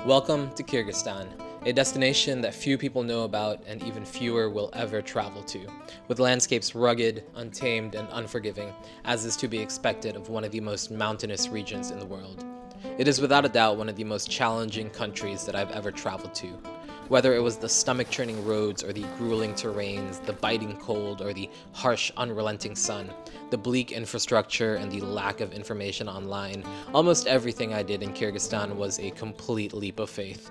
Welcome to Kyrgyzstan, a destination that few people know about and even fewer will ever travel to, with landscapes rugged, untamed, and unforgiving, as is to be expected of one of the most mountainous regions in the world. It is without a doubt one of the most challenging countries that I've ever traveled to. Whether it was the stomach-churning roads or the grueling terrains, the biting cold or the harsh, unrelenting sun, the bleak infrastructure and the lack of information online, almost everything I did in Kyrgyzstan was a complete leap of faith.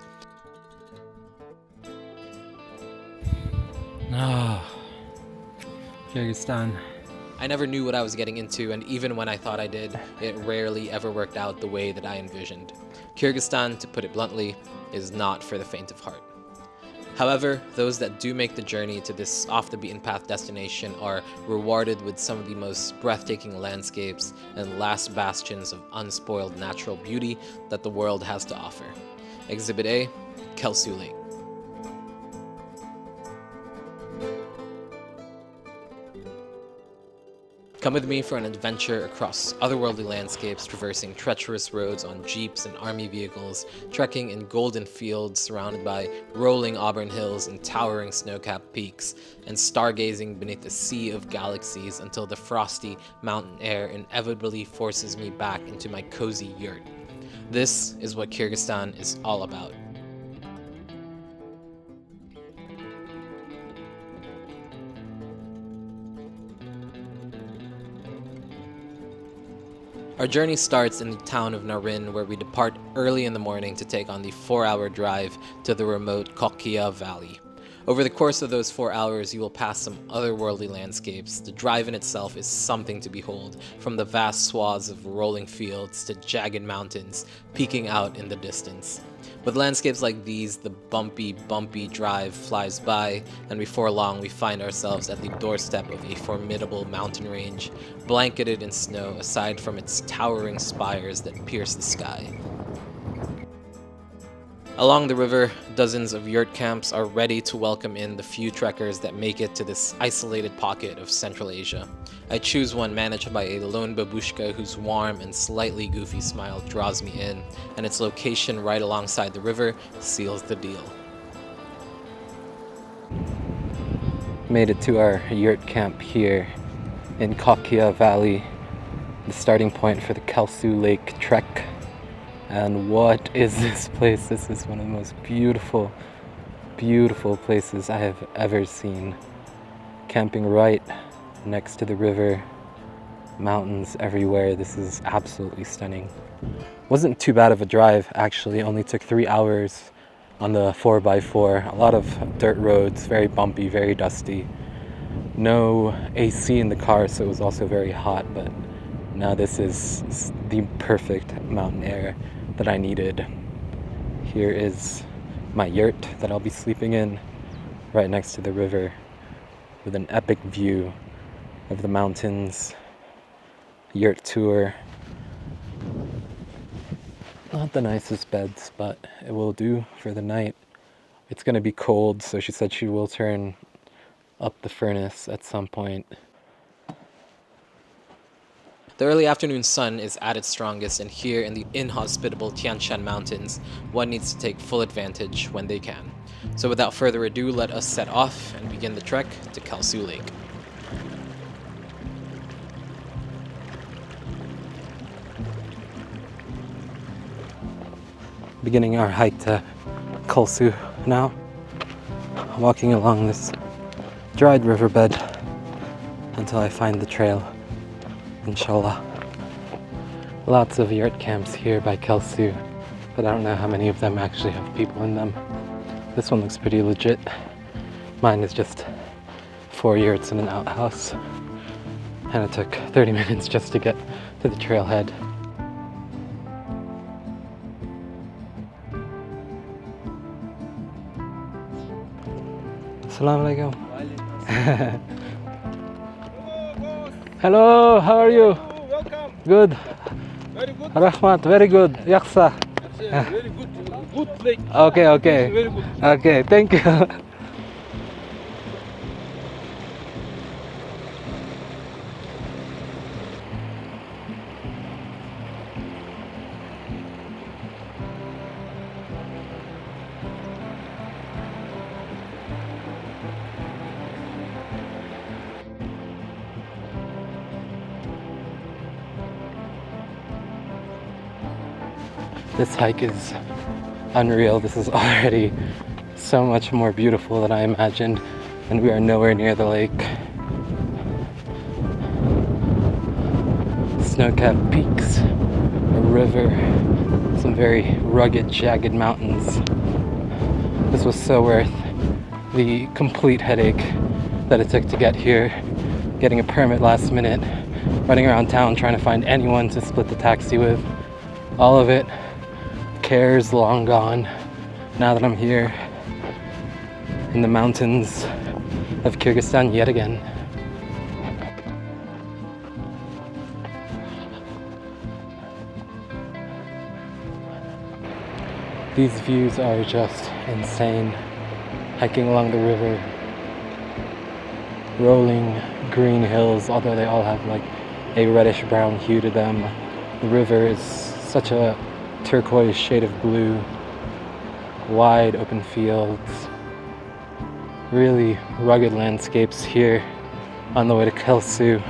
Kyrgyzstan. I never knew what I was getting into, and even when I thought I did, it rarely ever worked out the way that I envisioned. Kyrgyzstan, to put it bluntly, is not for the faint of heart. However, those that do make the journey to this off-the-beaten-path destination are rewarded with some of the most breathtaking landscapes and last bastions of unspoiled natural beauty that the world has to offer. Exhibit A, Kel Suu Lake. Come with me for an adventure across otherworldly landscapes, traversing treacherous roads on jeeps and army vehicles, trekking in golden fields surrounded by rolling auburn hills and towering snow-capped peaks, and stargazing beneath a sea of galaxies until the frosty mountain air inevitably forces me back into my cozy yurt. This is what Kyrgyzstan is all about. Our journey starts in the town of Naryn, where we depart early in the morning to take on the 4-hour drive to the remote Kok-Kiya valley. Over the course of those 4 hours, you will pass some otherworldly landscapes. The drive in itself is something to behold, from the vast swaths of rolling fields to jagged mountains peeking out in the distance. With landscapes like these, the bumpy drive flies by, and before long we find ourselves at the doorstep of a formidable mountain range, blanketed in snow aside from its towering spires that pierce the sky. Along the river, dozens of yurt camps are ready to welcome in the few trekkers that make it to this isolated pocket of Central Asia. I choose one managed by a lone babushka whose warm and slightly goofy smile draws me in, and its location right alongside the river seals the deal. Made it to our yurt camp here in Kok-Kiya Valley, the starting point for the Kel Suu Lake trek. And what is this place? This is one of the most beautiful places I have ever seen. Camping right next to the river, mountains everywhere. This is absolutely stunning. Wasn't too bad of a drive, actually. It only took 3 hours on the 4x4. A lot of dirt roads, very bumpy, very dusty. No AC in the car, so it was also very hot, but now this is the perfect mountain air that I needed. Here is my yurt that I'll be sleeping in right next to the river with an epic view of the mountains. Yurt tour. Not the nicest beds, but it will do for the night. It's gonna be cold, so she said she will turn up the furnace at some point. The early afternoon sun is at its strongest, and here in the inhospitable Tian Shan Mountains, one needs to take full advantage when they can. So without further ado, let us set off and begin the trek to Kel Suu Lake. Beginning our hike to Kelsu now. Walking along this dried riverbed until I find the trail. Inshallah. Lots of yurt camps here by Kelsu, but I don't know how many of them actually have people in them. This one looks pretty legit. Mine is just 4 yurts and an outhouse, and it took 30 minutes just to get to the trailhead. Assalamu alaikum. Hello, how are you? Welcome. Good. Very good. Rahmat, very good. Yaksa. Very good. Good lake. Okay. Very good. Okay, thank you. This hike is unreal. This is already so much more beautiful than I imagined, and we are nowhere near the lake. Snow-capped peaks, a river, some very rugged, jagged mountains. This was so worth the complete headache that it took to get here, getting a permit last minute, running around town trying to find anyone to split the taxi with. All of it, cares long gone, now that I'm here in the mountains of Kyrgyzstan yet again. These views are just insane. Hiking along the river, rolling green hills, although they all have like a reddish brown hue to them. The river is such a turquoise shade of blue, wide open fields, really rugged landscapes here on the way to Kelsu.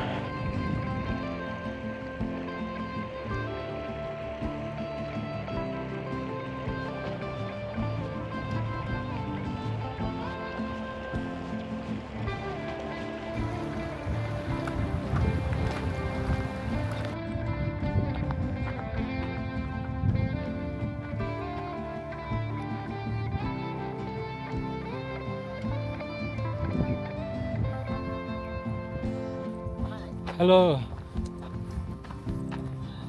Hello.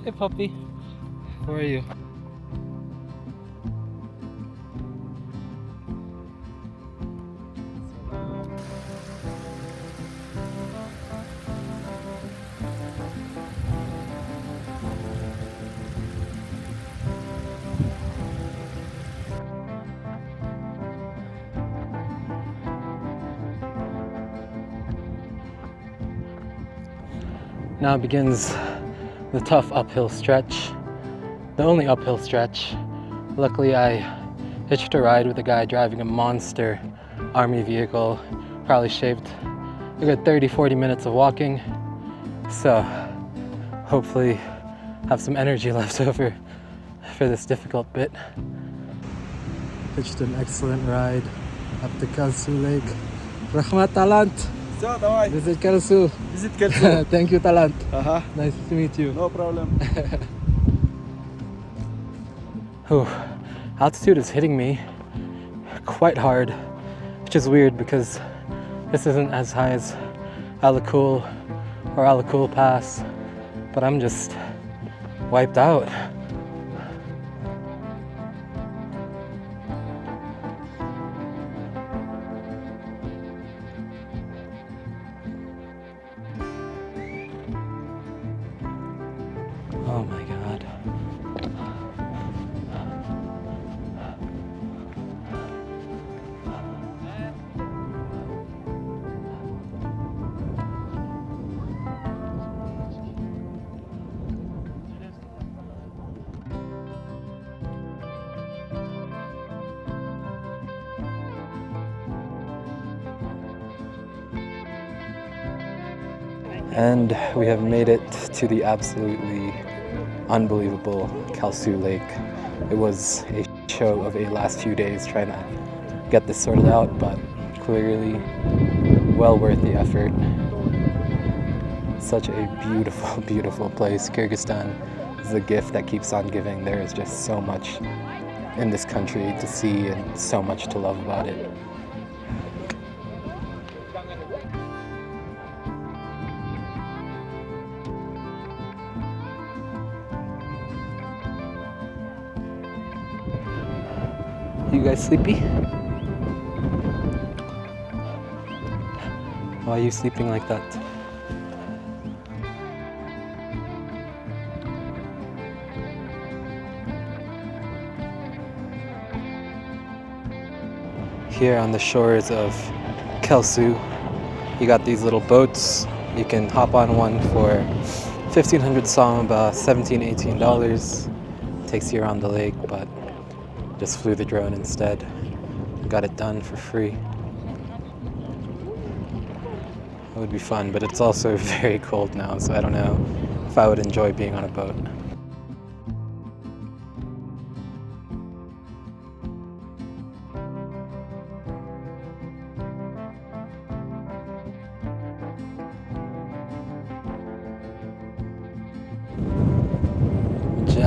Hey puppy. How are you? Now begins the tough uphill stretch, the only uphill stretch. Luckily I hitched a ride with a guy driving a monster army vehicle, probably shaved a good 30-40 minutes of walking, so hopefully have some energy left over for this difficult bit. Hitched an excellent ride up the Kel Suu Lake. Rahmat Talant! So, давай. Visit Kelsu. Visit Kelsu. Thank you, Talant. Uh-huh. Nice to meet you. No problem. Whew. Altitude is hitting me quite hard, which is weird because this isn't as high as Alakul or Alakul Pass, but I'm just wiped out. Oh my God. And we have made it to the absolutely unbelievable Kel Suu Lake. It was a show of a last few days trying to get this sorted out, but clearly well worth the effort. Such a beautiful, beautiful place. Kyrgyzstan is a gift that keeps on giving. There is just so much in this country to see and so much to love about it. You guys sleepy? Why are you sleeping like that? Here on the shores of Kelsu, you got these little boats. You can hop on one for 1,500 som, about $17-18. Takes you around the lake, but just flew the drone instead. Got it done for free. It would be fun, but it's also very cold now, so I don't know if I would enjoy being on a boat.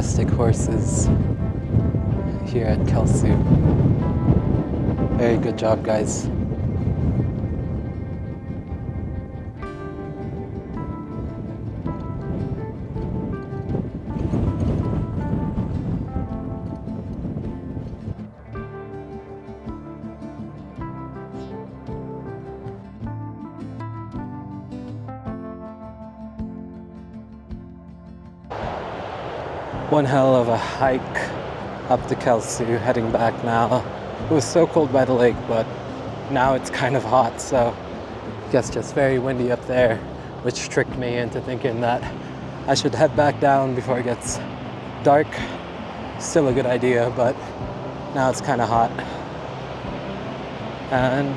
majestic horses here at Kelsu. Very good job, guys. One hell of a hike up to Kelsu, heading back now. It was so cold by the lake, but now it's kind of hot, so I guess just very windy up there, which tricked me into thinking that I should head back down before it gets dark. Still a good idea, but now it's kind of hot. And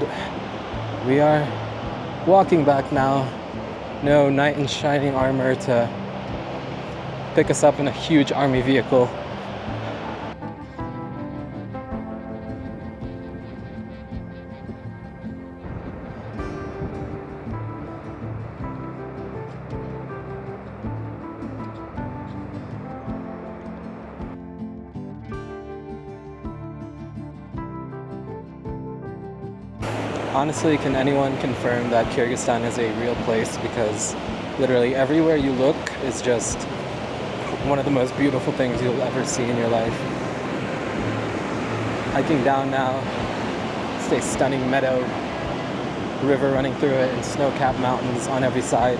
we are walking back now. No knight in shining armor to pick us up in a huge army vehicle. Honestly, can anyone confirm that Kyrgyzstan is a real place? Because literally everywhere you look is just one of the most beautiful things you'll ever see in your life. Hiking down now, it's a stunning meadow, river running through it, and snow-capped mountains on every side.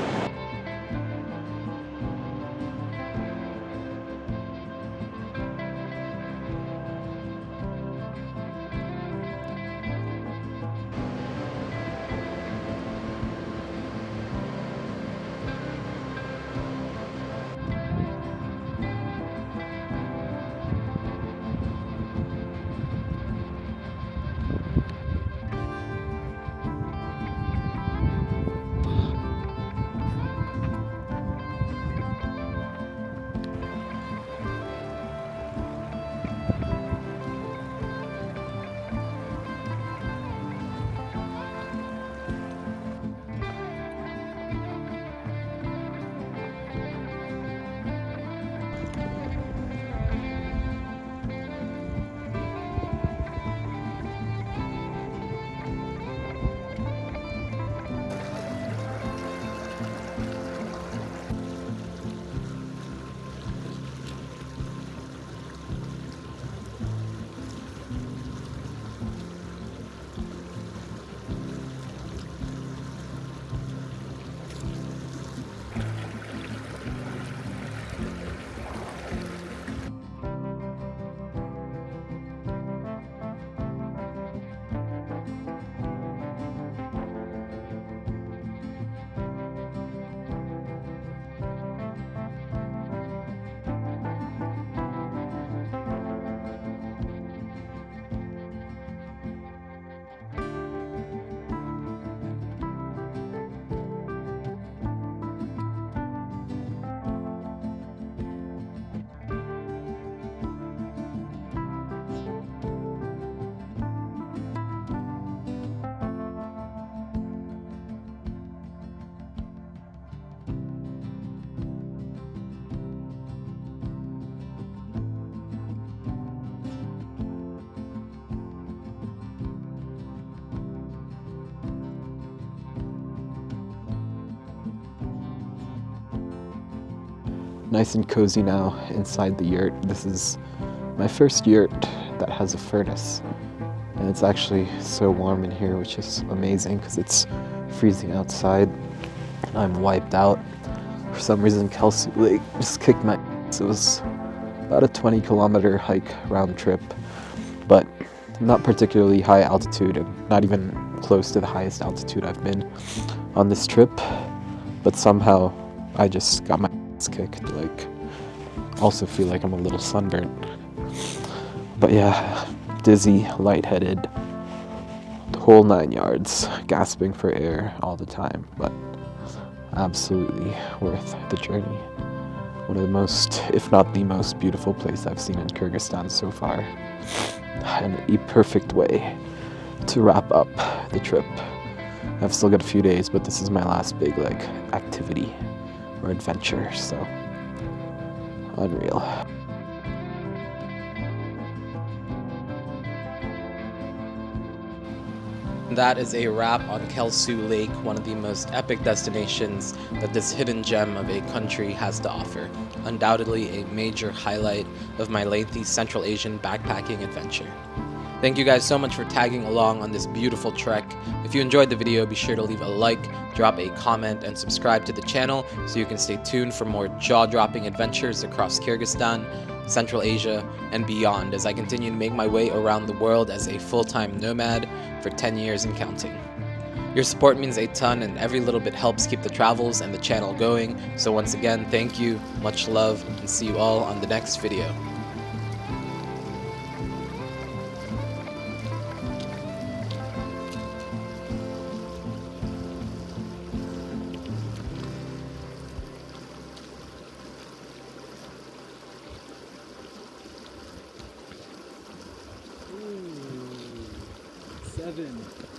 Nice and cozy now inside the yurt. This is my first yurt that has a furnace, and it's actually so warm in here, which is amazing because it's freezing outside. I'm wiped out. For some reason, Kel Suu Lake just kicked my ass. It was about a 20-kilometer hike round trip, but not particularly high altitude and not even close to the highest altitude I've been on this trip, but somehow I just got my ass kicked. Like, also feel like I'm a little sunburnt. But yeah, dizzy, lightheaded, the whole 9 yards, gasping for air all the time, but absolutely worth the journey. One of the most, if not the most beautiful place I've seen in Kyrgyzstan so far, and a perfect way to wrap up the trip. I've still got a few days, but this is my last big activity or adventure, so unreal. And that is a wrap on Kel Suu Lake, one of the most epic destinations that this hidden gem of a country has to offer. Undoubtedly a major highlight of my lengthy Central Asian backpacking adventure. Thank you guys so much for tagging along on this beautiful trek. If you enjoyed the video, be sure to leave a like, drop a comment, and subscribe to the channel so you can stay tuned for more jaw-dropping adventures across Kyrgyzstan, Central Asia, and beyond as I continue to make my way around the world as a full-time nomad for 10 years and counting. Your support means a ton, and every little bit helps keep the travels and the channel going. So once again, thank you, much love, and see you all on the next video. Seven.